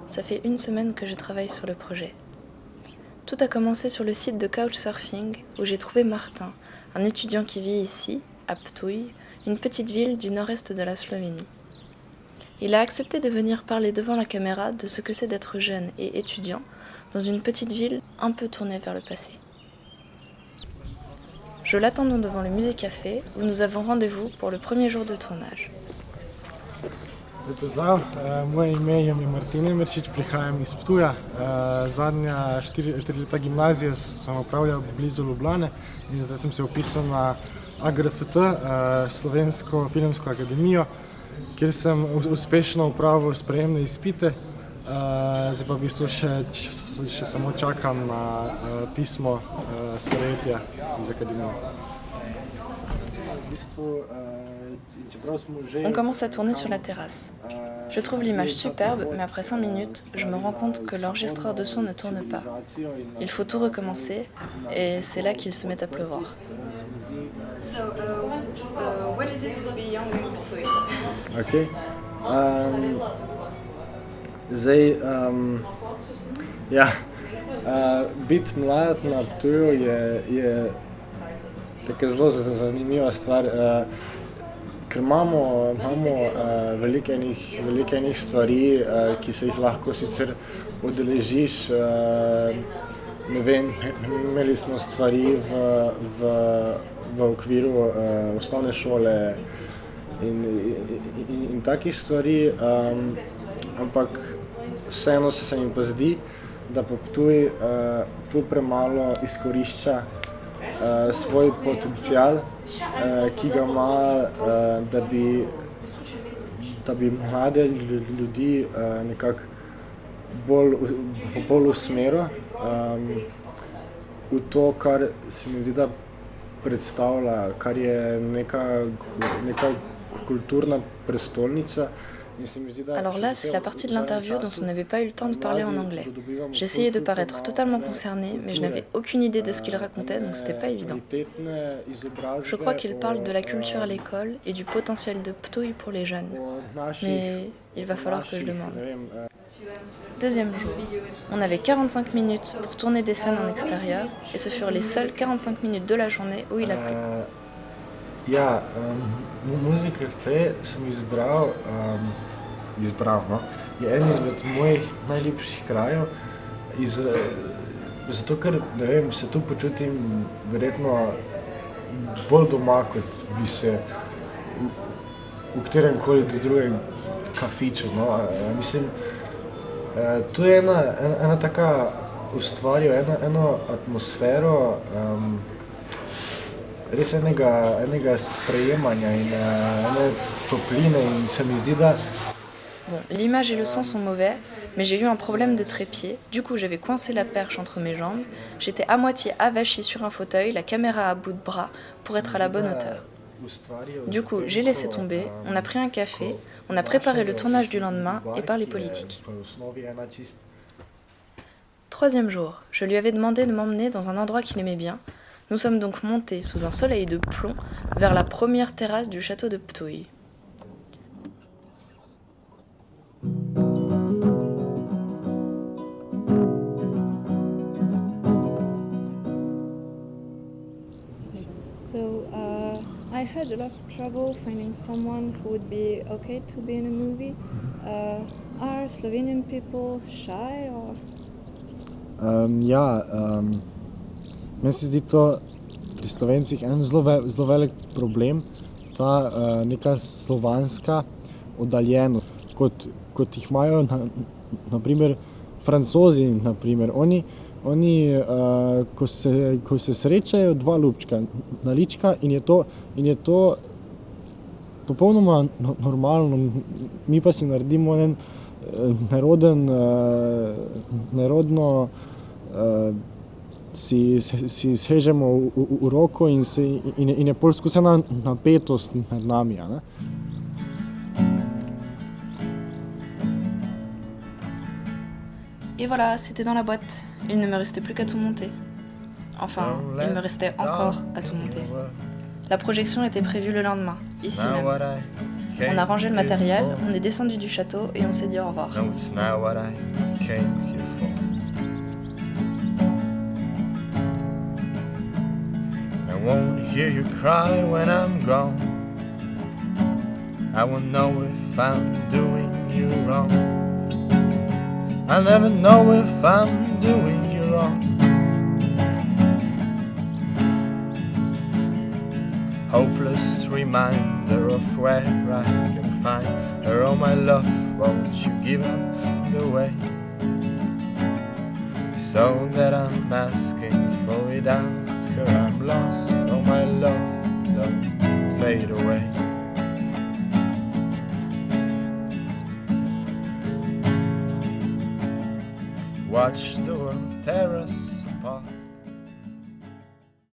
Ça fait une semaine que je travaille sur le projet. Tout a commencé sur le site de Couchsurfing où j'ai trouvé Martin, un étudiant qui vit ici, à Ptuj, une petite ville du nord-est de la Slovénie. Il a accepté de venir parler devant la caméra de ce que c'est d'être jeune et étudiant dans une petite ville un peu tournée vers le passé. Je l'attends devant le musée café où nous avons rendez-vous pour le premier jour de tournage. Pozdrav, moje ime je Martin Emeršič, prihajam iz Ptuja. Zadnja 4 leta gimnazije sem opravljal blizu Ljubljane in zdaj sem se vpisal na AGRFT, Slovensko filmsko akademijo, kjer sem uspešno opravil sprejemne izpite. Zdaj pa v bistvu še samo čakam na pismo sprejetja iz akademije. On commence à tourner sur la terrasse. Je trouve l'image superbe, mais après 5 minutes, je me rends compte que l'enregistreur de son ne tourne pas. Il faut tout recommencer, et c'est là qu'il se met à pleuvoir. What is it to be young in Ptuj? Okay. Zdaj, biti mlad na Ptuju je taka zelo zanimiva stvar, ker imamo veliko enih stvari, ki se jih lahko sicer udeležiš. Ne vem, imeli smo stvari v okviru osnovne šole in takih stvari, ampak vseeno se mi pa zdi, da pa Ptuj ful premalo izkorišča svoj potencial, ki ga ima, da bi mlade ljudi nekako bolj usmeril v to, kar se mi zdi, da predstavlja, kar je neka kulturna prestolnica. Alors là, c'est la partie de l'interview dont on n'avait pas eu le temps de parler en anglais. J'essayais de paraître totalement concernée, mais je n'avais aucune idée de ce qu'il racontait, donc c'était pas évident. Je crois qu'il parle de la culture à l'école et du potentiel de Ptuj pour les jeunes. Mais il va falloir que je demande. Deuxième jour. On avait 45 minutes pour tourner des scènes en extérieur, et ce furent les seules 45 minutes de la journée où il a plu. Ja, Music Cafe sem izbral, je en izmed mojih najljubših krajev, zato ker, ne vem, se tu počutim verjetno bolj doma, kot bi se v kateremkoli drugem kafiču, no. Mislim, tu je ena taka ustvaril, eno atmosfero, res enega sprejemanja in ene topline in se mi zdi, da... Bon, l'image et le son sont mauvais, mais j'ai eu un problème de trépied. Du coup, j'avais coincé la perche entre mes jambes. J'étais à moitié avachie sur un fauteuil, la caméra à bout de bras, pour être à la bonne hauteur. Du coup, j'ai laissé tomber, on a pris un café, on a préparé le tournage du lendemain et parlé politique. Troisième jour, je lui avais demandé de m'emmener dans un endroit qu'il aimait bien. Nous sommes donc montés sous un soleil de plomb vers la première terrasse du château de Ptuj. So I had a lot of trouble finding someone who would be okay to be in a movie. Are Slovenian people shy or? Meni se zdi to pri Slovencih en zelo velik problem, ta neka slovanska oddaljenost, kot jih imajo na primer Francozi, na primer. Oni ko se srečajo, dva ljubčka nalička in je to popolnoma normalno. Mi pa si naredimo en nerodno si sežemo v roko in je pol skozi ena napetost med nami, ne. Et voilà, c'était dans la boîte. Il ne me restait plus qu'à tout monter. Enfin, il me restait encore à tout monter. La projection était prévue le lendemain, ici même. On a rangé le matériel, on est descendu du château et on s'est dit au revoir. No, it's not what I came here for. I won't hear you cry when I'm gone. I won't know if I'm doing you wrong. I'll never know if I'm doing you wrong. Hopeless reminder of where I can find her. Oh my love, won't you give up the way? So that I'm asking for without her I'm lost. Oh my love, don't fade away. Watch the world tear us